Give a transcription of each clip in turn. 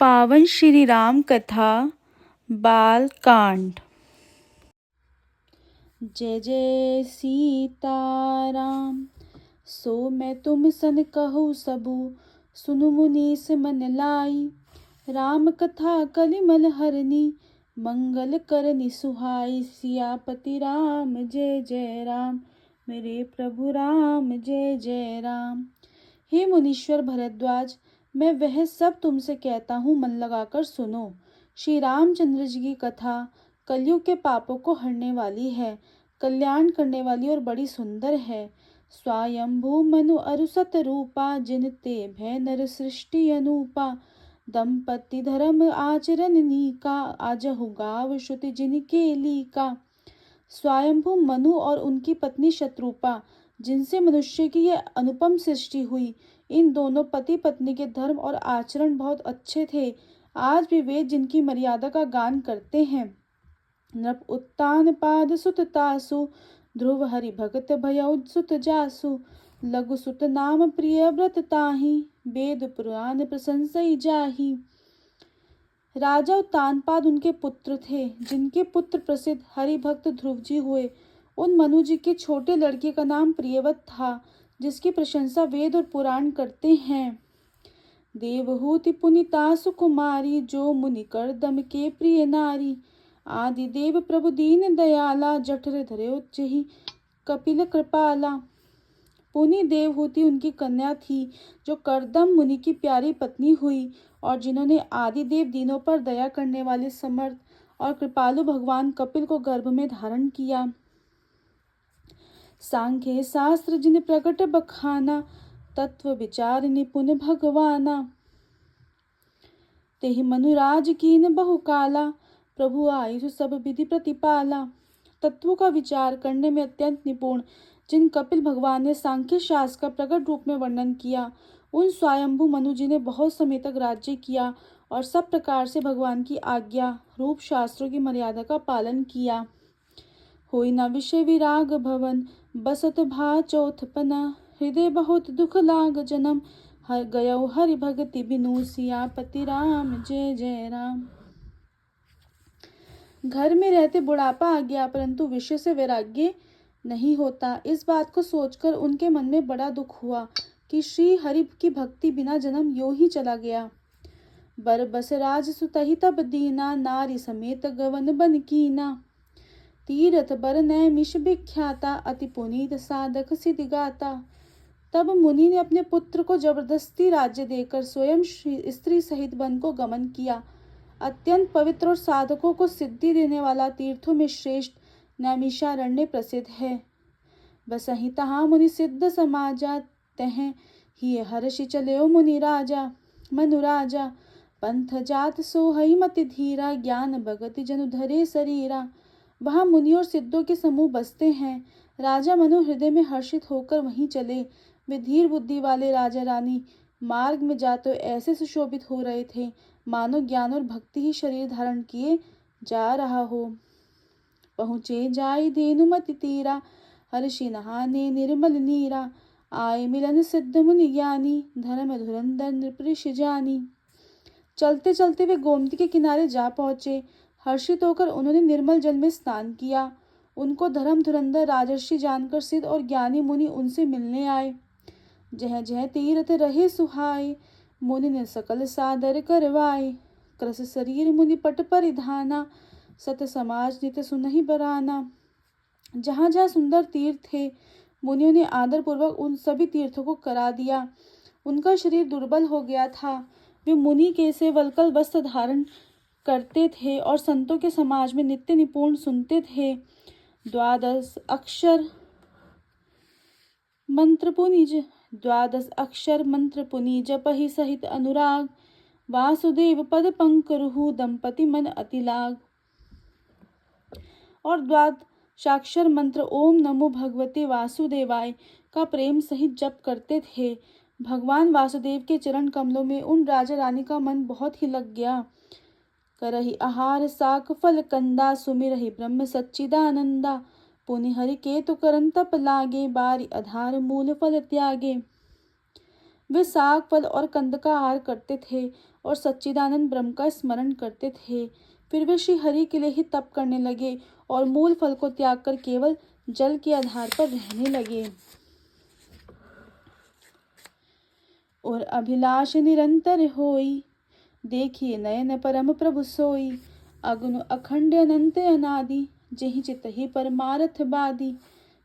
पावन श्री राम कथा बाल कांड। जय जय सीताराम। सो मैं तुम सन कहूँ सबू, सुनु मुनीस मन लाई। राम कथा कलिमल हरनी, मंगल करनी सुहाई। सियापति राम जय जय राम, मेरे प्रभु राम जय जय राम। हे मुनीश्वर भरद्वाज, मैं वह सब तुमसे कहता हूँ, मन लगाकर सुनो। श्री रामचंद्र जी की कथा कलयुग के पापों को हरने वाली है, कल्याण करने वाली और बड़ी सुंदर है। स्वयंभू मनु अरुसत रूपा, जिन ते भय नर सृष्टि अनूपा। दंपति धर्म आचरण नीका, आजहु गाव श्रुति जिनके लीका। स्वयंभू मनु और उनकी पत्नी शत्रुपा, जिनसे मनुष्य की यह अनुपम सृष्टि हुई, इन दोनों पति पत्नी के धर्म और आचरण बहुत अच्छे थे। आज भी वे जिनकी मर्यादा का गान करते हैं। नृप उत्तान पाद सुत तासु, ध्रुव हरि भगत भयउ सुत जासु। लघु सुत नाम प्रिय व्रत ताहि, वेद पुराण प्रशंसई जाहि। राजा उत्तानपाद उनके पुत्र थे, जिनके पुत्र प्रसिद्ध हरिभक्त ध्रुव जी हुए। उन मनु जी के छोटे लड़के का नाम प्रियव्रत था, जिसकी प्रशंसा वेद और पुराण करते हैं। देवहूति पुनीता सुकुमारी, जो मुनि करदम के प्रिय नारी। आदि देव प्रभु दीन दयाला, जठर धरे उच्चहि कपिल कृपाला। पुनि देवहूति उनकी कन्या थी, जो करदम मुनि की प्यारी पत्नी हुई और जिन्होंने आदि देव दीनों पर दया करने वाले समर्थ और कृपालु भगवान कपिल को गर्भ में धारण किया। सांख्य शास्त्र जिन प्रकट बखाना, तत्व विचार निपुण भगवाना। तेहि मनुराज कीन बहु काला, प्रभु आयु सब विधि प्रतिपाला। तत्वों का विचार करने में अत्यंत निपुण जिन कपिल भगवान ने सांख्य शास्त्र का प्रकट रूप में वर्णन किया, उन स्वयंभू मनु जी ने बहुत समय तक राज्य किया और सब प्रकार से भगवान की आज्ञा रूप शास्त्रों की मर्यादा का पालन किया। होई न विषय विराग भवन, बसत भा चौथपना। हृदय बहुत दुख लाग जन्म, हर गयो हरि भगति बिनु। सियापति राम जय जय राम। घर में रहते बुढ़ापा आ गया, परंतु विषय से वैराग्य नहीं होता। इस बात को सोचकर उनके मन में बड़ा दुख हुआ कि श्री हरि की भक्ति बिना जन्म यूं ही चला गया। बर बस राज सुतहि तब दीना, नारी समेत गवन बन कीना। तीरथ बर नैमिष विख्याता, अति पुनीत साधक सिद्ध गाता। तब मुनि ने अपने पुत्र को जबरदस्ती राज्य देकर स्वयं स्त्री सहित वन को गमन किया। अत्यंत पवित्र और साधकों को सिद्धि देने वाला तीर्थों में श्रेष्ठ नैमिषारण्य प्रसिद्ध है। बसहि तहाँ मुनि सिद्ध समाजा, तह ही हर्षि चलो मुनि राजा। मनु राजा पंथ जात सोहई मति धीरा, ज्ञान भगति जनु धरे शरीरा। वहाँ मुनि और सिद्धों के समूह बसते हैं। राजा मनु हृदय में हर्षित होकर वहीं चले। वे धीर बुद्धि वाले राजा रानी मार्ग में जाते ऐसे सुशोभित हो रहे थे, मानो ज्ञान और भक्ति ही शरीर धारण किए जा रहा हो। पहुँचे जाय धेनुमति तीरा, हर्षि नहाने निर्मल नीरा। आय मिलन सिद्ध मुनि ज्ञानी, धर्म धुरंधर नृपऋषि जानी। चलते चलते वे गोमती के किनारे जा पहुँचे। हर्षित होकर उन्होंने निर्मल जल में स्नान किया। उनको धर्म धुरंधर राजर्षि जानकर सिद्ध और ज्ञानी मुनि उनसे मिलने आए। जह जह तीर्थ रहे सुहाए, मुनि ने सकल सादर करवाए। कृस शरीर मुनि पट परिधाना, सत समाज नित सुनहि बराना। जहाँ जहाँ सुंदर तीर्थ थे, मुनियों ने आदर पूर्वक उन सभी तीर्थों को करा दिया। उनका शरीर दुर्बल हो गया था। वे मुनि के से वल्कल वस्त्र धारण करते थे और संतों के समाज में नित्य निपुण सुनते थे। द्वादश अक्षर मंत्र पुनि जपहि सहित अनुराग। वासुदेव पद पंकरुहु, दंपति मन अति लाग। और द्वादशाक्षर मंत्र ओम नमो भगवते वासुदेवाय का प्रेम सहित जप करते थे। भगवान वासुदेव के चरण कमलों में उन राजा रानी का मन बहुत ही लग गया। करहि आहार साक फल कंदा, सुमिरहि ब्रह्म सच्चिदानंदा। पुनि हरि के तो करन तप लागे, बारी आधार मूल फल त्यागे। वे साग फल और कंद का आहार करते थे और सच्चिदानंद ब्रह्म का स्मरण करते थे। फिर वे श्री हरि के लिए ही तप करने लगे और मूल फल को त्याग कर केवल जल के आधार पर रहने लगे। और अभिलाष निरंतर होई, देखिए नयन परम प्रभु सोई। अगुण अखंड अनंत अनादि, जेहि चित ही परमारथ बादी।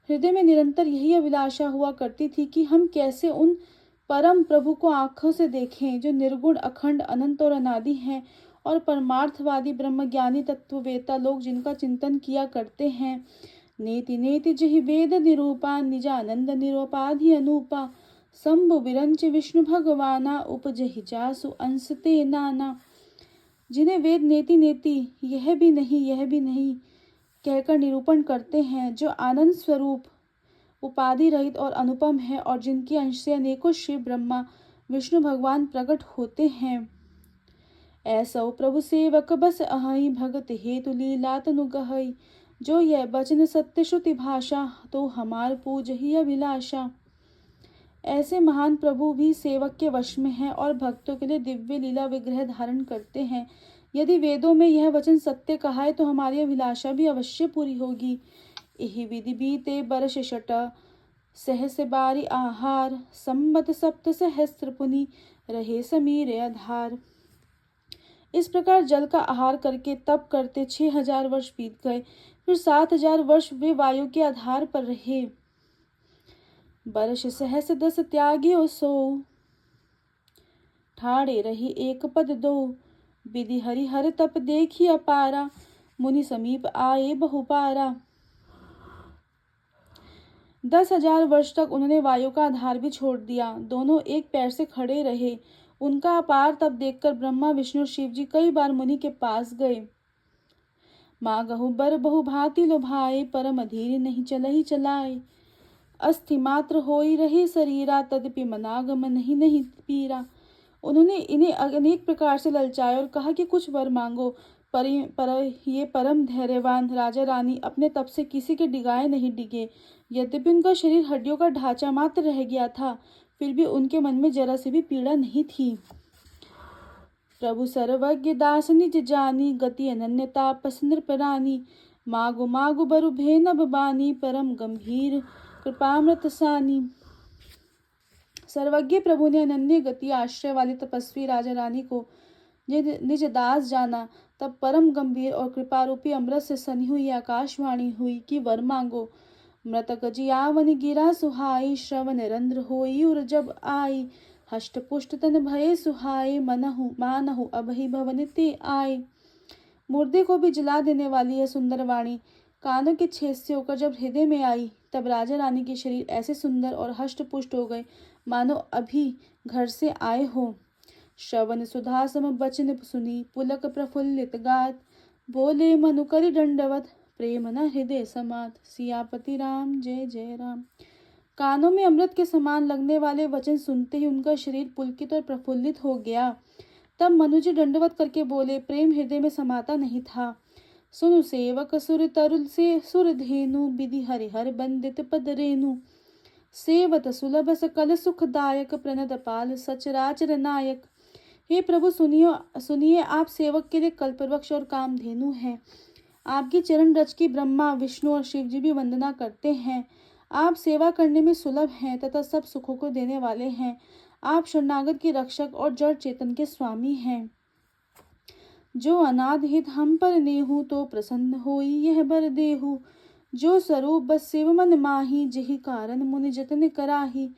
हृदय में निरंतर यही अभिलाषा हुआ करती थी कि हम कैसे उन परम प्रभु को आंखों से देखें जो निर्गुण अखंड अनंत और अनादि हैं, और परमार्थवादी ब्रह्मज्ञानी तत्ववेता लोग जिनका चिंतन किया करते हैं। नेति नेति जहि वेद निरूपा, निजानंद निरूपाधि अनूपा। शंभु विरंच विष्णु भगवाना, उपजहि जासु अंश ते नाना। जिन्हें वेद नेति नेति यह भी नहीं कहकर निरूपण करते हैं, जो आनंद स्वरूप उपाधि रहित और अनुपम है, और जिनके अंश से अनेकों शिव ब्रह्मा विष्णु भगवान प्रकट होते हैं। ऐसो प्रभु सेवक बस अहई, भगत हेतु लीला तनु गहई। जो यह वचन सत्य श्रुति भाषा, तो हमार पूज ही अभिलाषा। ऐसे महान प्रभु भी सेवक के वश में हैं और भक्तों के लिए दिव्य लीला विग्रह धारण करते हैं। यदि वेदों में यह वचन सत्य कहा है तो हमारी अभिलाषा भी अवश्य पूरी होगी। यही विधि बीते बरस शट, सहस बारी आहार। संबत सप्त सहस्त्र पुनि, रहे समीर आधार। इस प्रकार जल का आहार करके तप करते 6000 वर्ष बीत गए। फिर 7000 वर्ष वे वायु के आधार पर रहे। बरस सहस 10 त्याग्यो सो, ठाड़े रही एक पद दो। विधि हरि हर तप देखी अपारा, मुनि समीप आए बहुपारा। 10,000 वर्ष तक उन्होंने वायु का आधार भी छोड़ दिया। दोनों एक पैर से खड़े रहे। उनका अपार तप देखकर ब्रह्मा विष्णु शिव जी कई बार मुनि के पास गए। मागहु बर बहु भांति लोभाए, परम धीर नहीं चलहि चलाए। अस्थि मात्र होई रहे शरीरा, तदपि मनागम नहीं पीरा। उन्होंने इन्हें अनेक प्रकार से ललचाया और कहा कि कुछ वर मांगो, पर ये परम धैर्यवान राजा रानी अपने तप से किसी के डिगाए नहीं डिगे। यद्यपि उनका शरीर हड्डियों का ढांचा मात्र रह गया था, फिर भी उनके मन में जरा सी भी पीड़ा नहीं थी। प्रभु सर्वज्ञ दास निज जानी, गति अनन्यता पस नृपरानी। मागु मागु बरु भेनब बानी, परम गंभीर कृपामृत सानी। सर्वज्ञ प्रभु ने अनन्य गति आश्रय वाली तपस्वी राजा रानी को निज दास जाना। तब परम गंभीर और कृपारूपी अमृत से सनी हुई आकाशवाणी हुई कि वर मांगो। मृतक जियावन गिरा सुहाई, श्रवण रंध्र होई उर जब आई। हष्ट पुष्ट तन भये सुहाए, मनहु मानहु अभहि भवन ते आए। मुर्दे को भी जला देने वाली यह सुंदर वाणी कानों के छेद से होकर जब हृदय में आई, तब राजा रानी के शरीर ऐसे सुंदर और हष्ट पुष्ट हो गए मानो अभी घर से आए हो। श्रवण सुधा सम वचन सुनी, पुलक प्रफुल्लित गात। बोले मनु करि दंडवत, प्रेम न हृदय समात। सियापति राम जय जय राम। कानों में अमृत के समान लगने वाले वचन सुनते ही उनका शरीर पुलकित और प्रफुल्लित हो गया। तब मनुजी दंडवत करके बोले, प्रेम हृदय में समाता नहीं था। सुनु सेवक सुर तरुल से सुर धेनु, विधि हरिहर बंदित पद रेनु। सेवत सुलभ सकल सुखदायक, प्रणत पाल सचराचर नायक। हे प्रभु सुनिए, आप सेवक के लिए कल्पवृक्ष और कामधेनु हैं। आपकी चरण रज की ब्रह्मा विष्णु और शिव जी भी वंदना करते हैं। आप सेवा करने में सुलभ हैं तथा सब सुखों को देने वाले हैं। आप शरणागत के रक्षक और जड़ चेतन के स्वामी हैं। जो अनाद हित हम पर नेहु, तो प्रसन्न होई यह बर देहु। जो स्वरूप बस शिव मन माही, जेहि कारण मुनि जतन कराही।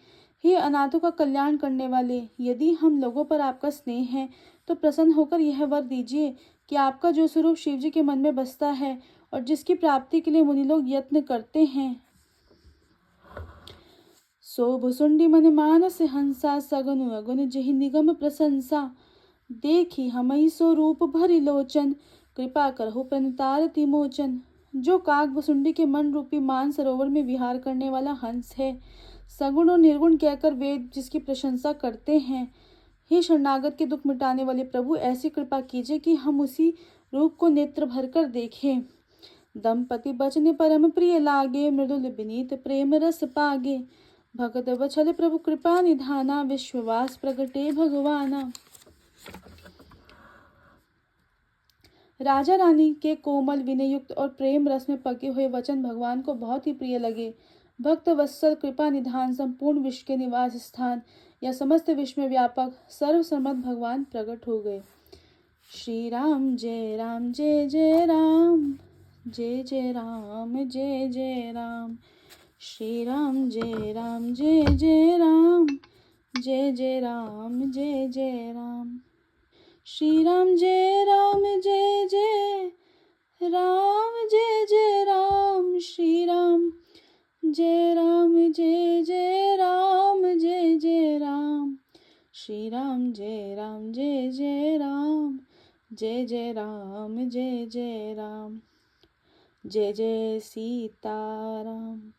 हे अनाथों का कल्याण करने वाले, यदि हम लोगों पर आपका स्नेह है तो प्रसन्न होकर यह वर दीजिए कि आपका जो स्वरूप शिव जी के मन में बसता है और जिसकी प्राप्ति के लिए मुनि लोग यत्न करते हैं, सो भुसुंडी मन मानस हंसा। सगुन अगुन जेहि निगम प्रशंसा, देखी हमई सो रूप भरि लोचन। कृपा करहु प्रणतारति मोचन। जो काक भुसुंडी के मन रूपी मान सरोवर में विहार करने वाला हंस है, सगुण और निर्गुण कहकर वेद जिसकी प्रशंसा करते हैं। हे शरणागत के दुख मिटाने वाले प्रभु, ऐसी कृपा कीजिए कि हम उसी रूप को नेत्र भरकर देखें। दंपति बचने परम प्रिय लागे, मृदुल विनीत प्रेम रस पागे। भगत वछल प्रभु कृपा निधाना, विश्ववास प्रगटे भगवाना। राजा रानी के कोमल, विनयुक्त और प्रेम रस में पके हुए वचन भगवान को बहुत ही प्रिय लगे। भक्त वत्सल, कृपा निधान, संपूर्ण विश्व के निवास स्थान या समस्त विश्व में व्यापक सर्वसम्मत भगवान प्रकट हो गए। श्री राम जय राम जय जय राम, जय जय राम जय जय राम। श्री राम जय राम जय जय राम, जय जय राम जय जय राम। श्री राम जय राम जय जय राम, जय जय राम। श्री राम जय राम जय जय राम, जय जय राम। श्री राम जय राम जय जय राम, जय जय राम जय जय राम। जय जय सीताराम।